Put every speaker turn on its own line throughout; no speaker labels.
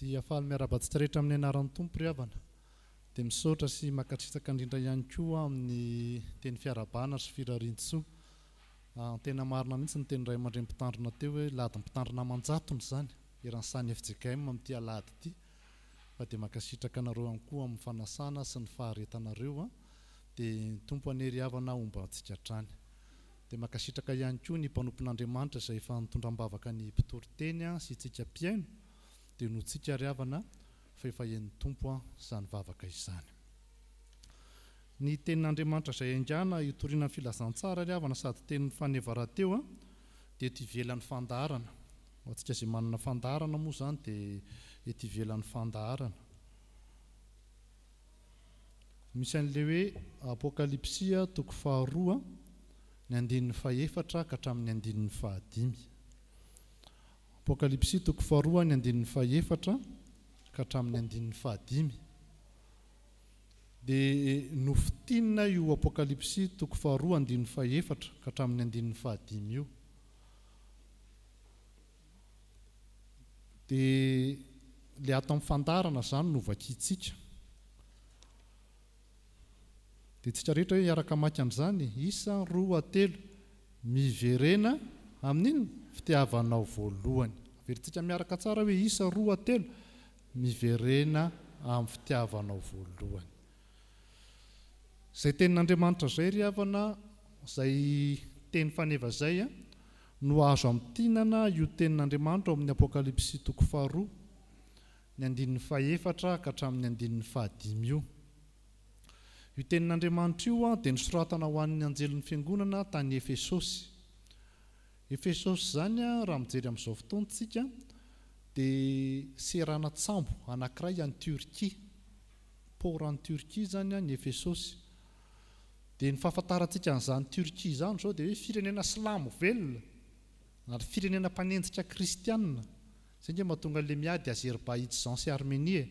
dia faly miarabatsy rehetra amin'ny anaran'ny tompo ry havana dia misaotra sy makatritsaka indrindra ihany koa amin'ny teny fiarabana sy firarian-tsoa. Tena marina mihitsy ny teny ray aman-dreny mpitandrina teo hoe lady mpitandrina aman-jatony zany iran'ny sany FJKM amin'ity alady ity, fa dia makasitraka anareo ihany koa amin'ny fanasana sy ny faharetanareo dia ny tompo anery havana omba antsika hatrany. Dia makasitraka ihany koa ny mpanompon'Andriamanitra izay efa nitondram-bavaka ny mpitory-teny sy tsika mpiaino dia no tsika ry havana fa efa hen'ny tompo izany vavaka izany. Ny tenin'Andriamanitra izay aingana hitoriana ny filazantsara ry havana sady teny faneva rahateo dia ety ivelan'ny fandaharana. Antsika izay manana fandaharana moa izany dia ety ivelan'ny fandaharana. Misy an'ilay hoe Apokalipsia 2 ny andinin'ny 4 ka hatramin'ny andinin'ny 5. Apokalipsia 2 ny andinin'ny 4 ka hatramin'ny andinin'ny 5. Dia nofitinina io Apokalipsia 2 andinin'ny 4 ka hatramin'ny andinin'ny 5 io. Dia ilay ato amin'ny fandaharana zany no vakiantsika. Dia tsika rehetra hoe hiaraka maka an'izany, isa 2 miverena amin'iny fitiavanao voalohany. Averintsika miaraka tsara hoe isa 2 miverena amin'ny fitiavanao voalohany. Izay tenin'Andriamanitra izay ry havana, izay teny faneva izay no azo amin'tinana io tenin'Andriamanitra ao amin'ny Apokalipsia 2 ny andinin'ny 4 ka hatramin'ny andinin'ny 5 io. Io tenin'Andriamanitra io dia nisoratana ho an'ny anjelon'ny fiangonana tany Efesosy. Efesosy zany raha mijery amin'izao fotoantsika dia serana tsambo anankiray any Turquie, port any Turquie zany ny Efesosy. Dia ny fahafantarantsika an'izany Turquie izany zao dia hoe firenena silamo velona ary firenena mpanenjika kristianina. Izay nge mahatonga ilay miady Azerbaïdjan sy Arménie,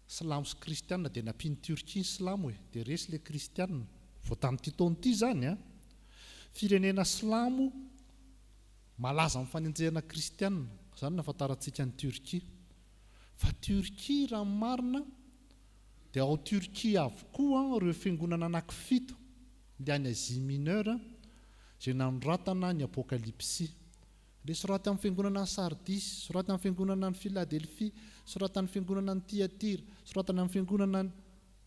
silamo sy kristianina dia nampiany Turquie ny silamo dia resy ilay kristianina. Vao tamin'ity taona ity zany firenena silamo malaza amin'ny fanenjehana kristianina, izany nahafantarantsika ny Turquie. Fa Turquie raha marina dia ao Turquie avokoa ireo fiangonana anankifito ilay any Asie Mineure izay nanoratana ny Apokalipsia. Ilay soraty amin'ny fiangonana ny Sardis, soraty amin'ny fiangonana ny Philadelphie, soraty amin'ny fiangonana ny Tiatira, soraty amin'ny fiangonana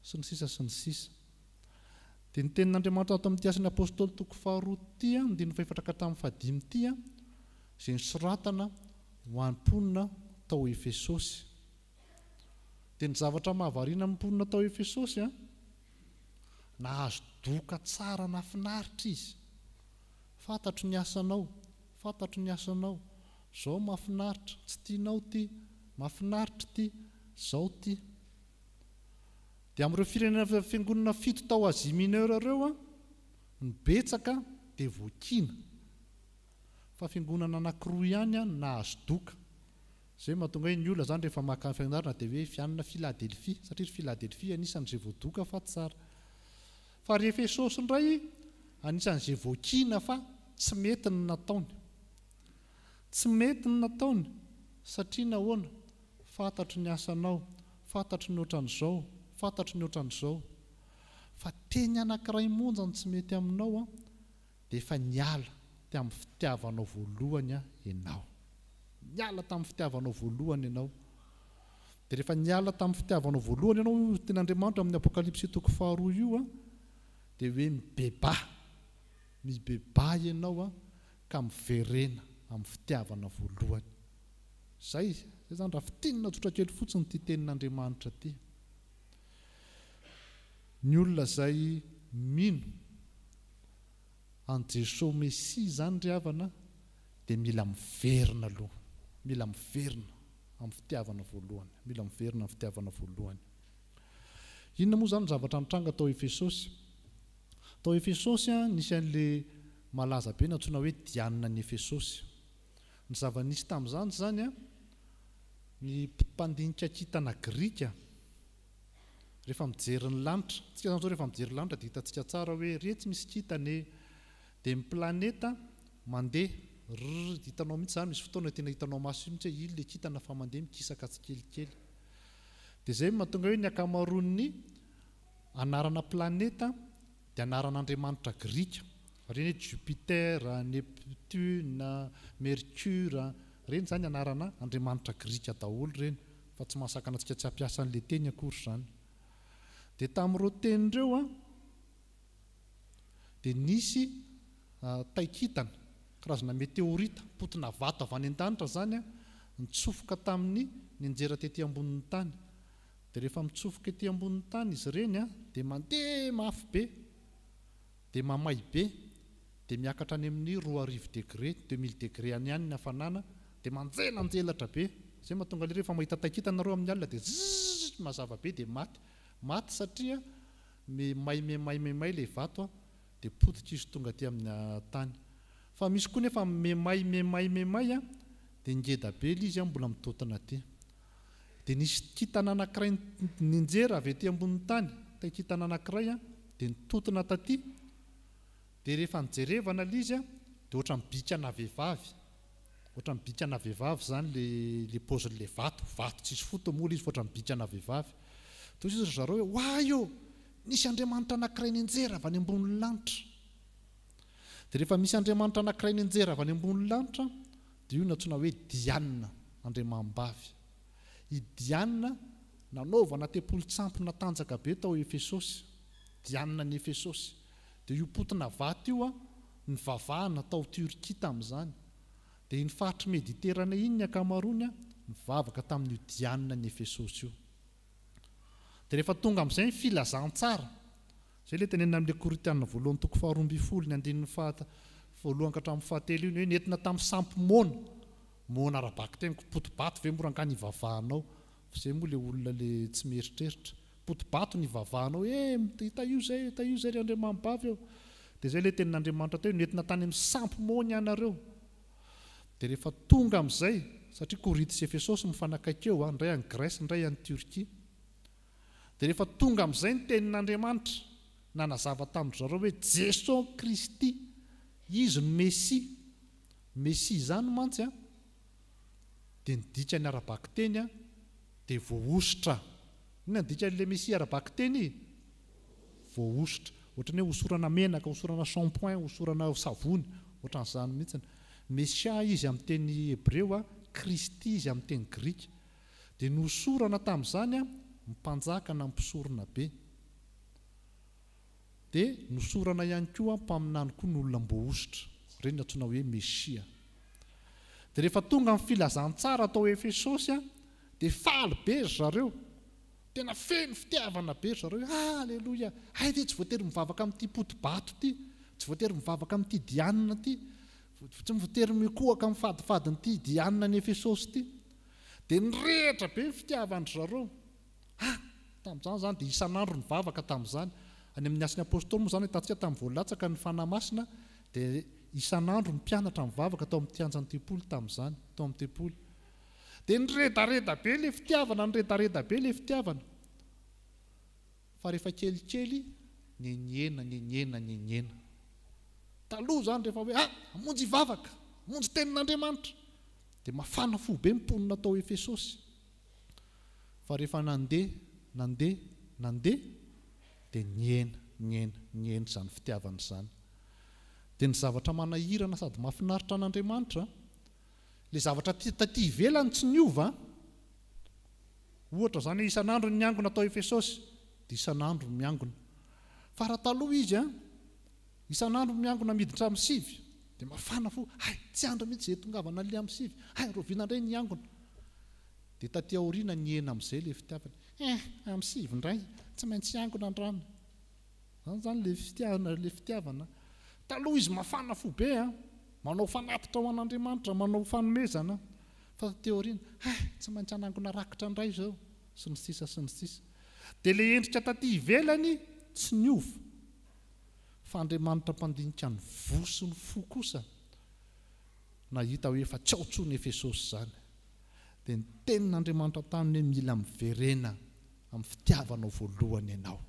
sy ny sisa sy ny sisa. Dia ny tenin'Andriamanitra ato amin'ity asan'ny apôstôly 2 ity andin'ny 4 ka hatramin'ny 5 ity izay nisoratana ho an'ny mponina tao Efesosy. Dia ny zavatra mahavariana amin'ny mponina tao Efesosy nahazo doka tsara nafinaritra izy. Fantatro ny asanao, fantatro ny asanao, zao mafinaritra, tsy tianao ty, mafinaritra ty, zao ty. Dia amin'ireo firenena fiangonana 7 tao Asie Mineure ireo ny betsaka dia vokiana. Fa fiangonana anankiroa ihany nahazo doka. Izay mahatonga hoe ny olona zany rehefa maka fianarana dia hoe fianana Philadelphie, satria Philadelphie anisan'izay voadoka fa tsara. Fa ry Efesosy indray anisan'izay vokiana fa tsy mety ny nataony. Tsy mety ny nataony satria nahoana? Fantatro ny asanao, fantatro ny ohatran'izao, fantatro ny ohatran'izao. Fa teny anankiray monja ny tsy mety aminao dia efa niala tamin'ny fitiavanao voalohany ianao. Niala tamin'ny fitiavanao voalohany ianao. Dia rehefa niala tamin'ny fitiavanao voalohany ianao, tenin'Andriamanitra amin'ny Apokalipsia 2 io dia hoe mibeba ianao ka miverena amin'ny fitiavana voalohany. Zay zany raha fitinina tsotra kely fotsiny ity tenin'Andriamanitra ity. Ny olona izay mino an Jesosy Mesia zany ry havana dia mila miverina aloha, mila miverina amin'ny fitiavana voalohany, mila miverina amin'ny fitiavana voalohany. Inona moa zany zavatra nitranga tao Efesosy? Tao Efesosy nisy an'ilay malaza be natsoina hoe Diana ny Efesosy. Ny zava-nisy tamin'izany zany ny mpandinika kintana Grika rehefa mijery ny lanitra, tsika zany zao rehefa mijery lanitra dia hitantsika tsara hoe rehetra misy kintana dia ny planeta mandeha hitanao mihitsy zany misy fotoana tena hitanao maso mihitsy hoe ilo le kintana fa mandeha mikisaka tsikelikely. Dia izay mahatonga hoe ny akamaroan'ny anarana planeta dia anaran'Andriamanitra Grika. Reny hoe Jupiter, Neptune, Mercure, reny zany anarana Andriamanitra Grika daholo reny, fa tsy mahasakana antsika tsy hampiasa an'ilay teny akory zany. Dia tamin'ireo tenyreo dia nisy taikintana, karazana meteorita, potina vato avy any an-danitra zany nitsofoka tamin'ny ninjera tetỳ ambonin'ny tany. Dia rehefa mitsofoka etỳ ambonin'ny tany izy ireny dia mandeha mafy be, dia mamay be, dia miakatra any amin'ny 2000 degré, 2000 degré any ny hafanana, dia manjelanjelatra be. Izay mahatonga rehefa mahita taikintana nareo amin'ny alina dia zzz mazava be dia maty satria memay ilay vato dia potika izy tonga aty amin'ny tany. Fa misy koa nefa memay dia ngeda be ilay izy mbola mitotona aty. Dia nisy kintana anankiray ninjera avy etỳ ambonin'ny tany, taikintana anankiray dia nitotona taty. Dia rehefa nijerevana ilay izy dia ohatra mibikana vehivavy, ohatra mibikana vehivavy zany le paozin'ilay vato tsisy foto moa izy ohatra mibikana vehivavy. Toy izy zareo hoe hoay io, nisy Andriamanitra anankiray ninjera avy any ambonin'ny lanitra. Dia rehefa misy Andriamanitra anankiray ninjera avy any ambonin'ny lanitra dia io natsoina hoe Diana, Andriamambavy. I Diana nanaovana tempolotsampona tanjaka be tao Efesosy, Diana ny Efesosy. Dia io potina vato io nivavahana tao Turquie tamin'izany. Dia iny faritry Mediterana iny ny akamaroany mivavaka tamin'io Diana ny Efesosy io. Dia rehefa tonga amin'izay ny filazantsara, izay ilay tenenina amin'ilay Korintana voalohany toko 12 ny andinin'ny voalohany ka hatramin'ny fahatelo iny hoe nentina tamin'ny sampy mona arabaky teniko potibato ve morangany ivavahanao. Izay moa ilay olona le tsy mieritreritra, potibato ny ivavahanao, hita io zay ry Andriamambavy eo. Dia izay ilay tenin'Andriamanitra teo nentina tany amin'ny sampy mona ianareo. Dia rehefa tonga amin'izay, satria Korinty sy Efesosy mifanakaiky eo, ndray any Grèce, ndray any Turquie. Dia rehefa tonga amin'izay ny tenin'Andriamanitra nanazava tamin'ny zareo hoe Jesosy Kristy izy no Messia zany mantsy dia nidika ny arabaky teny dia voaositra. Inona nidika n'ilay Messia arabaky teny? Voaositra. Ohatran'ny hoe hosorana menaka, hosorana shampoing, hosorana savony, ohatran'izany mihitsy. Messia izy amin'ny teny Hebreo, Kristy izy amin'ny teny Grika. Dia nosorana tamin'izany mpanjaka na mpisorona be. Dia nosorana ihany koa mpaminany koa ny olona mboaositra, ireny natsoina hoe Messia. Dia rehefa tonga amin'ny filazantsara tao Efesosy dia faly be zareo, tena feno fitiavana be zareo. Alleloia, dia tsy voatery mivavaka amin'ity potibato ity, tsy voatery mivavaka amin'ity Diana ity, tsy voatery mikohaka amin'ny fadifadin'ity Diana ny Efesosy ity. Dia nirehitra be ny fitiavany zareo. Tamin'izany zany dia isan'andro nivavaka tamin'izany. Any amin'ny asin'ny apôstôly moa zany hitantsika tamin'ny voalatsaka ny fanahy-masina dia isan'andro ny mpianatra mivavaka tao amin'ny kianjan'ny tempoly tamin'izany, tao amin'ny tempoly. Dia niredareda be ilay fitiavana, fa rehefa kelikely nyenena. Taloha zany rehefa hoe hamonjy hivavaka, hamonjy tenin'Andriamanitra, dia mafana fo be mponina tao Efesosy. Fa rehefa nandeha dia nyena zany fitiavana izany. Dia ny zavatra manahirana sady mahafinaritra an'Andriamanitra, ilay zavatra taty ivelany tsy niova. Ohatra zany isan'andro ny miangona tao Efesosy dia isan'andro miangona. Fa raha taloha izy isan'andro miangona miditra amin'ny sivy dia mafana fo, tsy andro mihitsy izay tongavana le amin'ny sivy, roviana indray niangona. Dia taty aoriana nyena amin'izay ilay fitiavana, amin'ny sivy indray tsy maintsy angona andrano. Zany le fitiavana. Taloha izy mafana fo be, manao fanatitra ho an'Andriamanitra, manao fanomezana. Fa taty aoriana, tsy maintsy anangona rakitra indray izao, sy ny sisa. Dia ilay endrika taty ivelany tsy niova, fa Andriamanitra mpandinika ny vo sy ny fo kosa nahita hoe efa tsy ao tsony Efesosy zany. Dia ny tenin'Andriamanitra tany hoe mila miverena amin'ny fitiavanao voalohany ianao.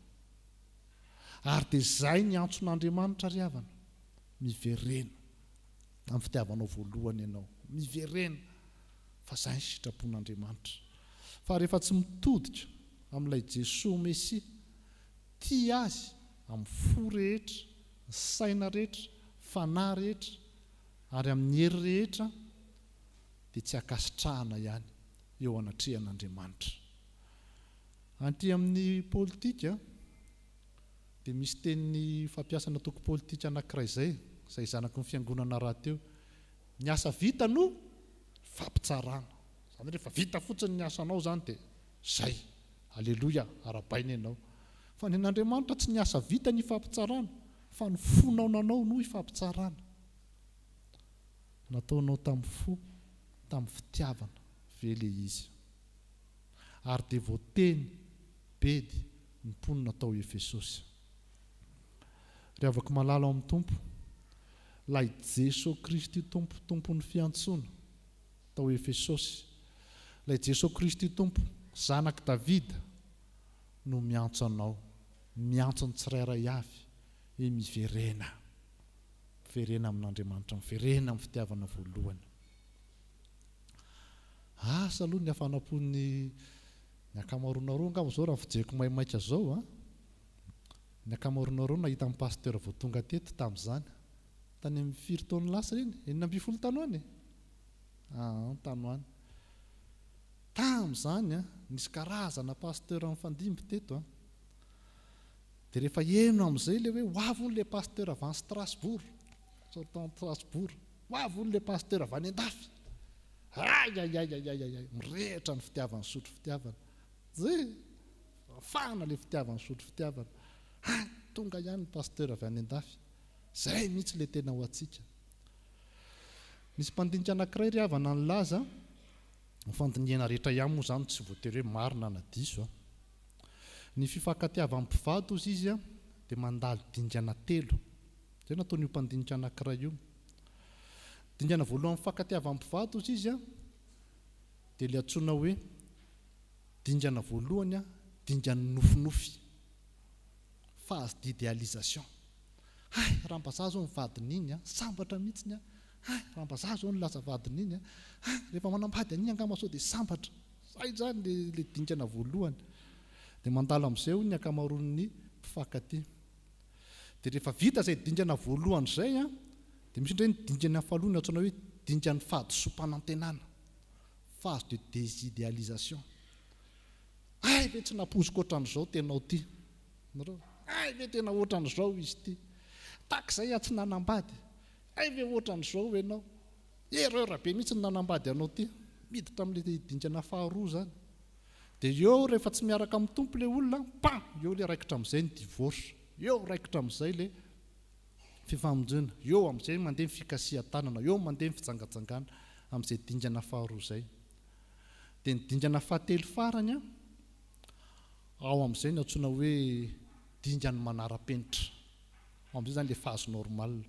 Ary dia izay ny antson'Andriamanitra ry havana, miverena. amin'ny fitiavanao voalohany ianao miverena fa izay ny sitrapon'Andriamanitra. Fa rehefa tsy mitodika amin'ilay Jesosy Mesia, tia azy amin'ny fo rehetra, ny saina rehetra, fanahy rehetra ary amin'ny hery rehetra, dia tsy akasitrahana ihany eo anatrehan'Andriamanitra. Anty amin'ny politika dia misy tenin'ny fampiasana toko politika anankiray izay zanaky ny fiangonana rahateo, ny asa vita no fampitsarana. Izany rehefa vita fotsiny ny asanao izany dia izay, aleloia, arabaina ianao. Fa ny an'Andriamanitra tsy ny asa vita ny fampitsarana, fa ny fonaonanao no fampitsarana. Nataonao tamin'ny fo, tamin'ny fitiavana ve ilay izy. Ary dia voateny bedy ny mponina tao Efesosy. Ry avako malala ao amin'ny Tompo, lay Jesosy Kristy Tompo, tompon'ny fiantsoana tao Efesosy, lay Jesosy Kristy Tompo, zanaky Davida, no miantso anao, miantso ny tsirairay avy, hoe miverena amin'Andriamanitra, miverena amin'ny fitiavana voalohany. Asa aloha ny hafanampon'ny akamaroanareo angamba zao raha fijeriko maimaika zao, ny akamaroanareo nahita amin'ny pasteur vao tonga teto tamin'izany, tany amin'ny 4 taona lasa reny, 12 tanoany tanoany. Tamin'izany nisy karazana pasteur mifandimby teto. Dia rehefa eno amin'izay ilay hoe hoavy ilay pasteur avy any Strasbourg, hoavy ilay pasteur avy any Andafy. Mirehitra ny fitiavany sotro fitiavana. Zay fana ilay fitiavany sotro fitiavana. Tonga ihany ny pasteur avy any Andafy. Zay mihitsy ilay tena ho antsika. Misy mpandinika anankiray ry havana ny laza, ny fandiniana rehetra ihany moa izany tsy voatery hoe marina na diso. Ny fifankatiavany mpivady ozy izy dia mandalo dingana 3. Zay nataony io mpandinika anankiray io. Dingana voalohany fifankatiavany mpivady ozy izy dia ilay antsoina hoe dingana voalohany dingana nofinofy, phase d'idéalisation. Raha mbazaha zao ny vadin'iny sambatra mihitsiny, raha mbazaha zao ny lasa vadin'iny, rehefa manambady an'iny angamba sao dia sambatra. Zay zany ilay dingana voalohany. Dia mandalo amin'izay hoy ny akamaroan'ny mpifankatia. Dia rehefa vita izay dingana voalohany izay dia misy indray ny dingana fahalohany antsoina hoe dingana fahadisom-panantenana, phase de désidéalisation. Ve tsy nampoziko ohatran'izao tenao ty, ve tena ohatran'izao izy ty, takizay tsy nanambady, ve ohatran'izao ianao, erreur be mihitsy ny nanambady anao ty, miditra amin'ilay dingana faharoa zany. Dia eo rehefa tsy miaraka amin'ny tompo ilay olona, eo ilay raikitra amin'izay ny divorce, eo raikitra amin'izay ilay fifamonjena, eo amin'izay mandeha ny fikasihan-tanana, eo mandeha ny fijangajangana amin'izay dingana faharoa izay. Dia ny dingana fahatelo farany ao amin'izay ny antsoina hoe dingana manara-penitra. Ao amin'izay zany ilay phase normale.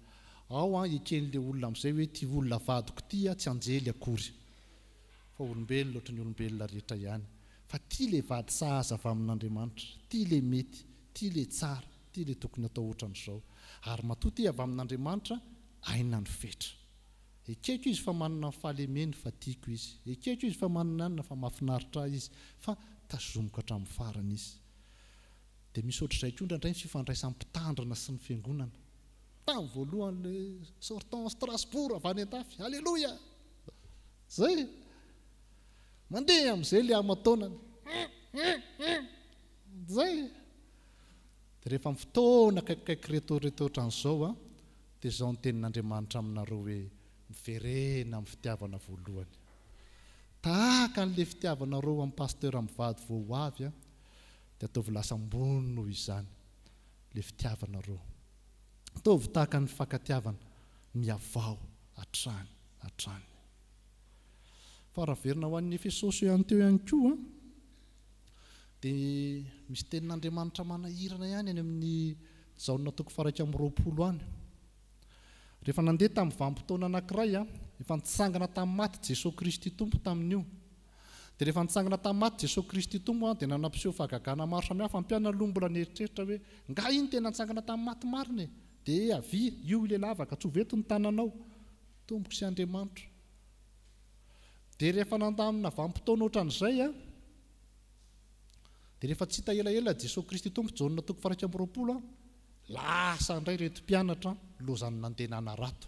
Ao eken'ilay olona amin'izay hoe ty olona vadiko ty tsy anjely akory, fa olombelona ohatran'ny olombelona rehetra ihany. Fa ty ilay vady sahaza avy amin'Andriamanitra, ty ilay mety, ty ilay tsara, ty ilay tokony atao ohatran'izao. Ary matoa ty avy amin'Andriamanitra, aina ny fetra. Ekeko izy fa manana fahalemeny fa tiako izy. Ekeko izy fa manana fa mahafinaritra izy, fa tazomiko hatramin'ny farany izy. Dia misy ohatr'izay koa indray ny fifandraisam-pitandrina sy ny fiangonana. Tamin'ny voalohany sortant Strasbourg avy any Andafy, alléluia. Zay mandeha amin'izay ilay amataonany. Zay. Dia rehefa amin'ny fotoana akaikikaiky reto ohatran'izao dia izao ny tenin'Andriamanitra aminareo hoe miverena amin'ny fitiavana voalohany. Tahaka an'ilay fitiavanareo amin'ny pasteur mivady vao ho avy dia ataovy lasa ambony noho izany ilay fitiavanareo. Ataovy tahaka ny fifankatiavana miavao hatrany. Fa raha verina ho an'ny Efesosy ihany teo ihany koa dia misy tenin'Andriamanitra manahirana ihany any amin'ny zaona toko 120 any. Rehefa nandeha tamin'ny vanim-potoana anankiray efa nitsangana tamin'ny maty Jesosy Kristy Tompo tamin'io. Dia rehefa nitsangana tamin'ny maty Jesosy Kristy Tompo dia nanampiseho fahagagana maro samihafa mpianalombola nieritreritra hoe ngahy iny tena nitsangana tamin'ny maty marina, dia avy io ilay lavaka tsy ho veto ny tananao. tomboko sy Andriamanitra. Dia rehefa nandamina vanim-potoana ohatran'izay dia rehefa tsy hita elaela Jesosy Kristy tompo Jaona 1:20 lasa indray reto mpianatra lozany nandeha nanarato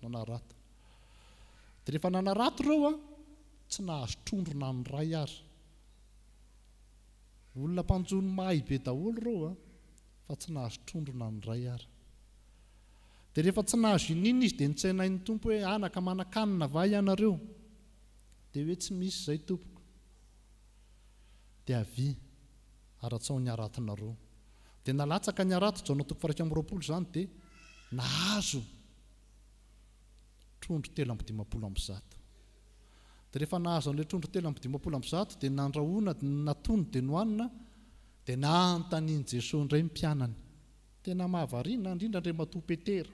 nanarato. Dia rehefa nanarato ireo tsy nahazo trondro na ny ray ary. Olona mpanjony mahay be daholo ireo fa tsy nahazo trondro na ny ray ary. Dia rehefa tsy nahazo in'inona izy dia nitsainain'ny tompo hoe anaka manan-kanina va ianareo? Dia hoe tsy misy izay tompoko. Dia avy ara-tsao ny aratinareo. Dia nalatsaka ny arato Jaona 1:20 izany dia nahazo trondro 350. Dia rehefa nahazo an'ilay trondro 350 dia nandrahoana, natony dia nohanina, dia nanontaniany Jesosy indray mpianany. Tena mahavariana indrindra indray matoa Petera.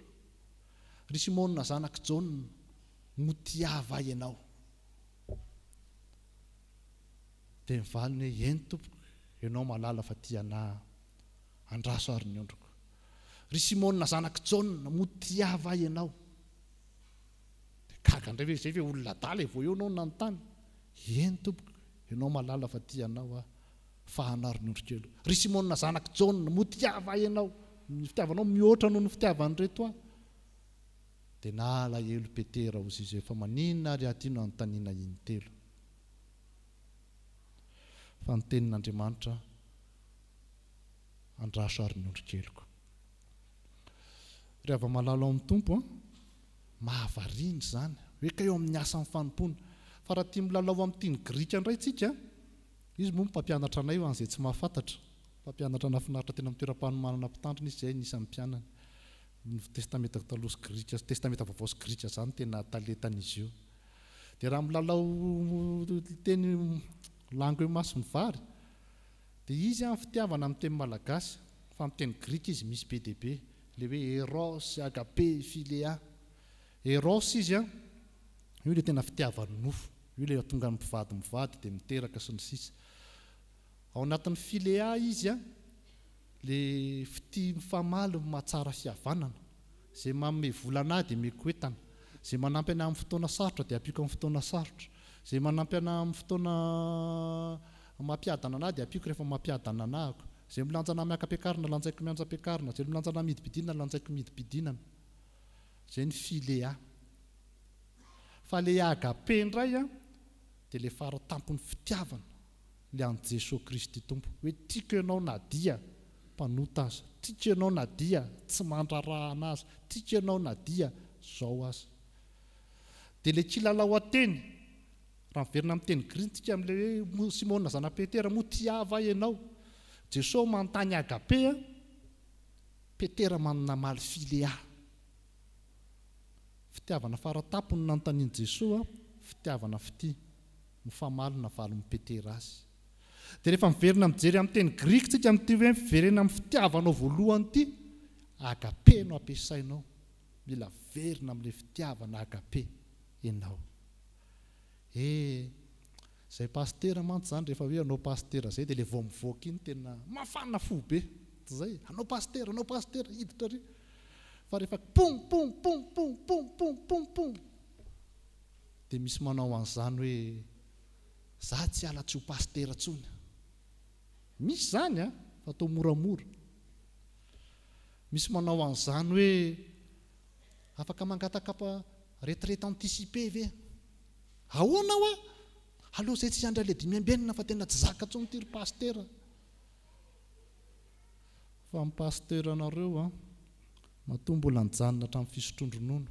Ry Simonina zanaky Jaona, motiava ahy ianao. Dia mivaliny hoe eny tompoko, ianao malala fa tia anahy andraso ary ny ondroko. Ry Simonina zanaky Jaona, motiava ahy ianao. Gaga indray izay ve olona dala vao eo anao nanontany. Eny tompoko, ianao malala fa tia anao fahanaro ny ondrokelo. Ry Simonina zanaky Jaona, motiava ahy ianao. Ny fitiavanao mihoatra noho ny fitiavan'ireto aho. Dia nala elo Petera ozy izy fa maninona ary aty no anontaniana intelo. Fa ny tenin'Andriamanitra andraso ary ny ondrokeloko. Rehefa malala ao amin'ny tompo mahavariana izany hoe ka eo amin'ny asa amin'ny fanompona. Fa raha tia milalao amin'ny tiany Grika indray tsika, izy moa mpampianatra anay ho an'izay tsy mahafantatra. Mpampianatra nafinaritra tena amin'ny toeram-panomanana mpitandrina izy izay nisan'ny mpianany. Ny testamenta taloha sy Grika, testamenta vaovao sy Grika izany tena talentan'izy io. Dia raha milalao teny langue masy ny vary, dia izy amin'ny fitiavana amin'ny teny malagasy, fa amin'ny teny Grika izy misy be dia be, ilay hoe eros, agape, philia. Eros izy io ilay tena fitiavany nofo, io ilay tonga ny mpivady dia miteraka sy ny sisa. Ao anatin'ny philia izy ilay mifamaly mahatsara fihavanana, izay manome volana dia mekoetana, izay manampy ana amin'ny fotoana sarotra dia ampiko amin'ny fotoana sarotra, izay manampy ana amin'ny fotoana mampiadana anahy dia ampiko rehefa mampiadana anahako, izay milanjana miaka-piakarana lanjaiko mianjam-piakarana, izay milanjana midipidinana lanjaiko midipidinana. Izay ny philia. Fa ilay agape indray dia ilay fara-tampon'ny fitiavana ilay an'i Jesosy Kristy tompo, hoe tiako ianao nadia mpanota azy, tiako ianao nadia tsy mandraraha anazy, tiako ianao nadia zao azy. Dia ilay kilalao ateny, raha miverina amin'ny teny Grika amin'ilay hoe Simonina zana Petera, motiava ahy ianao. Jesosy manontany agape, Petera manamaly philia. Fitiavana fara-tampony nanontaniany Jesosy, fitiavana fity, mifamaly navalin'ny Petera azy. Dia rehefa miverina mijery amin'ny teny Grika tsika amin'ity hoe miverena amin'ny fitiavanao voalohany ity, agape no ampiasainao. Mila verina amin'ilay fitiavana agape ianao. Izay pastera mantsy izany rehefa hoe anao pastera izay dia ilay vao mivoaka iny tena mafana fo be. Zay, anao pastera, hiditra ry. Fa rehefa pong pong pong pong pong pong pong pong dia misy manao an'izany hoe za tsy ala tsy ho pastera tsony. Misy izany fa atao moramora. Misy manao an'izany hoe afaka mangatakapa retraite anticipée ve? Ahoana ho aleo izay tsy handra le 5 ambenina fa tena tsy zaka tsony ty ry pastera. Fa amin'ny pastera anareo matoa mbola nijanona hatramin'ny fisotrondronono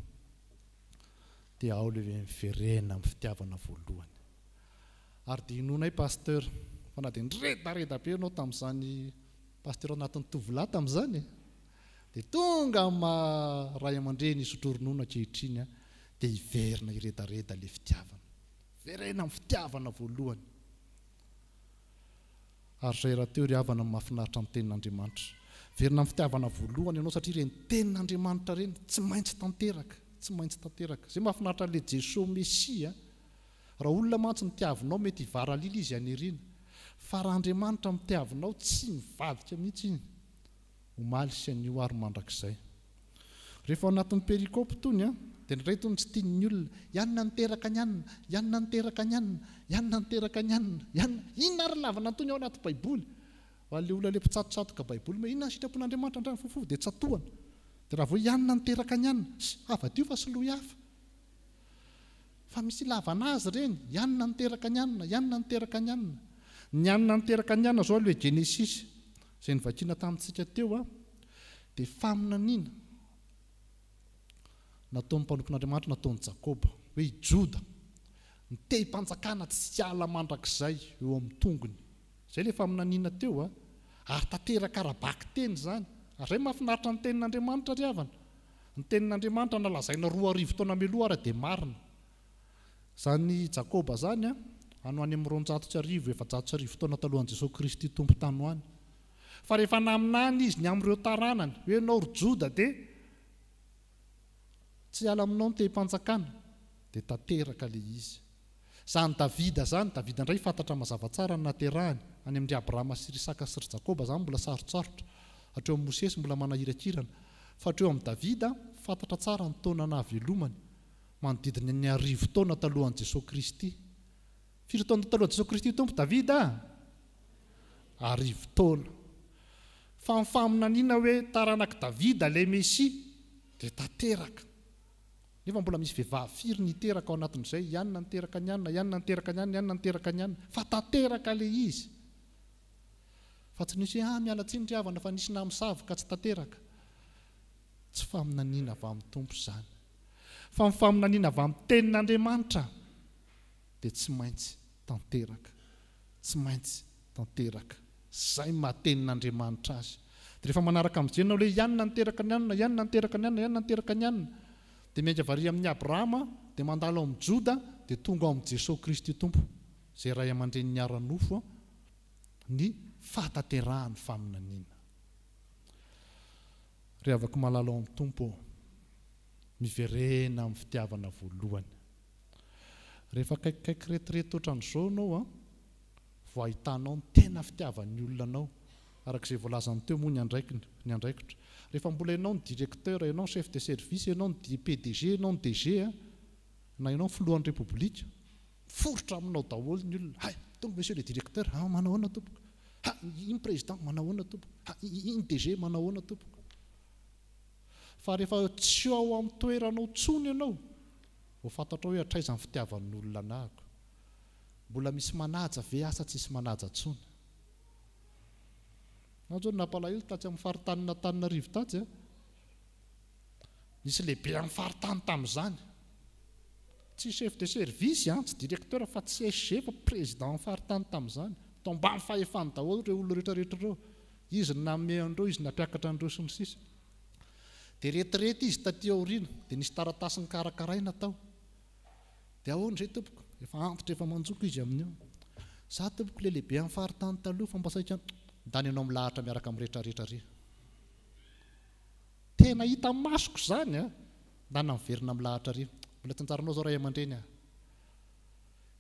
dia ao ilay miverena amin'ny fitiavana voalohany. Ary dia inonay pasteur, fa na dia niredareda be ianao tamin'izany pasteur anatin'ny tovolahy tamin'izany, dia tonga ray aman-dreny isotro-ronono ankehitriny dia hiverina iredareda ilay fitiavana. Verena amin'ny fitiavana voalohany. Ary izay raha teo ry havana amin'ny mahafinaritra amin'ny tenin'Andriamanitra. Verina amin'ny fitiavana voalohany ianao satria ireny tenin'Andriamanitra ireny tsy maintsy tanteraka, tsy maintsy tanteraka. Izay mahafinaritra ilay Jesosy Mesia. Raha olona mantsy nitiavinao mety hivaralila izy aniriana. Fa raha Andriamanitra mitiavinao tsy mivadika mihitsy iny. Omaly sy anio ary mandrakizay. rehefa ao anatin'ny perikopy tony dia nyretony tsy tian'ny olona ianona niteraka ny anina ianona niteraka ny anina ianona niteraka ny anina inona ary lavana antony ao anaty baiboly ale olona le mpitsatotsatoka baiboly ma inona ny sitrapon'Andriamanitra andrany fofo dia tsatohana dia raha vao ianona niteraka ny anina avadio fa sy loha hafa fa misy lavana azy reny ianona niteraka ny anina ianona niteraka ny anina ny anina niteraka ny anina zao aloha Genesisy izay nivakiana tamintsika teo dia faminaniana nataon'ny mpanompon'Andriamanitra nataon'ny Jakoba hoe i Joda nitehi-panjakana tsy ala mandrakizay eo amin'ny tongony izay le faminaniana teo ary tanteraka arabaky teny zany ary izay mahafinaritra ny tenin'Andriamanitra ry havana ny tenin'Andriamanitra nalazaina 2,000 taona mialoha ary dia marina zany Jakoba zany ano any amin'ny 200,000 taona talohan'i Jesosy Kristy tompo tany hoany fa rehefa naminany izy ny amin'ireo taranany hoe ianao ry Joda dia tsy ala aminao ny tehi-panjakana dia tanteraka le izy zany Davida indray fantatra mazava tsara ny naterahany any amin'ry Abrahama sy ry Isaka sy ry Jakoba zany mbola sarotsarotra hatreo amin'ny Mosesy mbola manahirakirana fa hatreo amin'ny Davida fantatra tsara ny taona nahavelomany manodidina ny 1,000 taona talohan'i Jesosy Kristy. Firy taona talohan'i Jesosy Kristy tompo Davida? 1,000 taona. Fa ny faminaniana hoe taranaka Davida le Mesia dia tanteraka. Nefa mbola misy vehivavy firy niteraka ao anatin'izay ianona niteraka ny anina ianona niteraka ny anina ianona niteraka ny anina fa tanteraka le izy. Fa tsy nisy mialatsiny ry havana fa nisy namisavoka tsy tanteraka. Tsy faminaniana avy amin'ny tompo izany. Fa ny faminaniana avy amin'ny tenin'Andriamanitra dia tsy maintsy tanteraka. Tsy maintsy tanteraka. Izay mahatenin'Andriamanitra azy. Dia rehefa manaraka amin'ny jenona hoe ianona niteraka ny anina ianona niteraka ny anina ianona niteraka ny anina dia miainga vary amin'ny Abrahama dia mandalo amin'ny Joda dia tonga ao amin'ny Jesosy Kristy tompo izay ray aman-dreny ny ara-nofo ny fahatanterahany faminaniana. Ry havako malala ao amin'ny tompo miverena amin'ny fitiavana voalohany. Rehefa kaikaiky retirety ohatran'izao anao vao ahitanao ny tena fitiavan'ny olona anao arak'izay voalazany teo moa ny andraikitra. Rehefa mbola ianao ny directeur, ianao ny chef de service, ianao ny PDG, ianao ny DG na ianao ny filohan'ny Repoblika, forotra aminao daholo ny olona. Hay, donc monsieur le directeur, manao ahoana tompoko? Iny président manao ahoana tompoko? Iny DG manao ahoana tompoko? Fa rehefa tsy ao amin'ny toeranao tsony ianao vao fantatra hoe hatraiza ny fitiavan'ny olona anahako. Mbola misy manaja ve asa tsisy manaja tsony? Zao napalahelo tatsy amin'ny faritany Antananarivo tatsy nisy lehibe amin'ny faritany tamin'izany. Tsy chef de service, tsy directeur fa tsy SG fa président amin'ny faritany tamin'izany. Tao ambany fahefany daholo ireo olona rehetrarehetra ireo. Izy nanome andreo, izy nampiakatra andreo sy ny sisa. Dia retirety izy taty aoriana dia nisy taratasy nikarakaraina tao. Dia ahoana izay tompoko? Efa antitra efa manjoko izy amin'io. Za tompoko le lehibe amin'ny faritany taloha fampasaika ndany ianao milahatra miaraka amin'ny rehetrarehetra re. Tena hita masoko izany ndany miverina milahatra re. Mbola tsanjaranao zao ray aman-dreny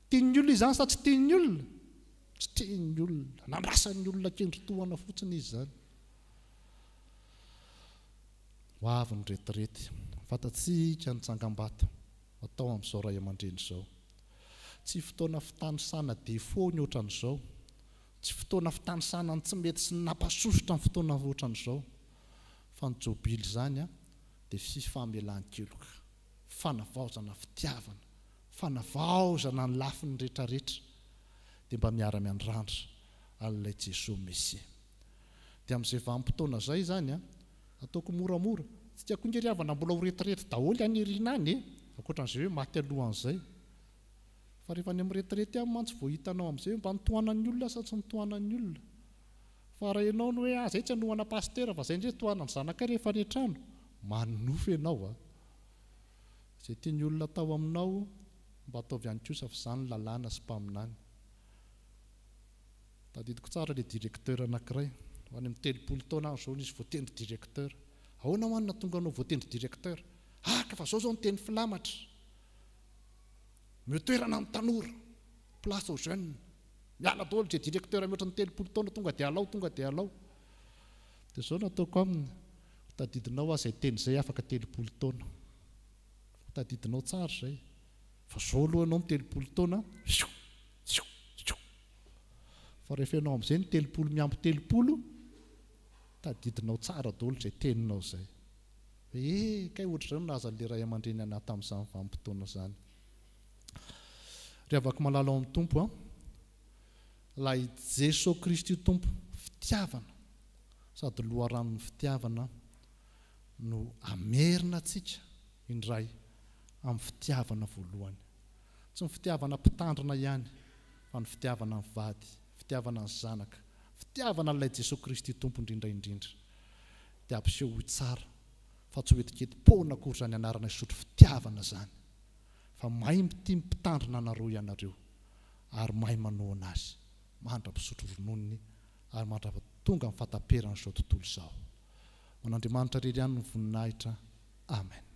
tian'ny olona izany sa tsy tian'ny olona? Tsy tian'ny olona. Nandrasan'ny olona kendri-tohana fotsiny izy zany. Ho avy ny retirety. Fantatsika ny tsangam-bato atao amin'izao ray aman-dreny izao. Tsy fotoana fitanisana défaut ny ohatran'izao. Tsy fotoana fitanisana ny tsy mety sy nampasosotra ny fotoana ohatran'izao. Fa ny jobily izany dia fifamelan-keloka, fanavaozana fitiavana, fanavaozana ny lafiny rehetrarehetra dia mba miara-miandrandra an'ilay Jesosy Mesia. Dia amin'izay vanim-potoana izay zany ataoko moramora. Tsy tiako ingery havana mbola ho retirety daholo any eriana any ankoatran'izay hoe maty alohan'izay. Fa rehefa any amin'ny retirety mantsy vao hitanao amin'izay mba nitohanan'ny olona sa tsy nitohanan'ny olona. Fa raha ianao no hoe zay tsy hanohana pasteur fa zay ndray tohanany zanakay rehefa rehetrano, manofy ianao Izay tian'ny olona atao aminao mba ataovy ihany kosa fa izany lalàna sy mpaminany. Tadidiko tsara le directeur anankiray ho any amin'ny 30 taona zao izy voatendry directeur. Ahoana hoanina tonga anao voatendry directeur? Ka fa zao ny teny filamatra. Mitoerana amin'ny tanora, place aux jeunes. Miala daholo dia directeur mihoatra ny 30 taona tonga dia alao. Dia zao nataoko aminy tadidinao zay teny zay afaka 30 taona tadidinao tsara zay fa zao aloha anao 30 taona fa rehefa ianao amin'izay ny 30 miampy 30 tadidinao tsara daholo zay teninao zay kay ohatr'izany nahaza le ray aman-dreny anahy tamin'izany vanim-potoana zany ry avaka malala ao amin'ny tompo lay Jesosy Kristy tompo fitiavana sady loharanon'ny fitiavana no amerina atsika indray amin'ny fitiavana voalohany tsy ny fitiavana mpitandrina ihany fa ny fitiavana ny vady fitiavana ny zanaka fitiavana n'ilay Jesosy Kristy tompo indrindra dia ampiseho ho tsara fa tsy hoetiketi-pona akory zany anarana isotro fitiavana zany fa mahay tia mpitandrina anareo ianareo ary mahay manohana azy mandra-pisotro rononony ary mandra-tonga amin'ny fataperana izao tontolo izao. Man'Andriamanitra irery ihany ny voninahitra. Amen.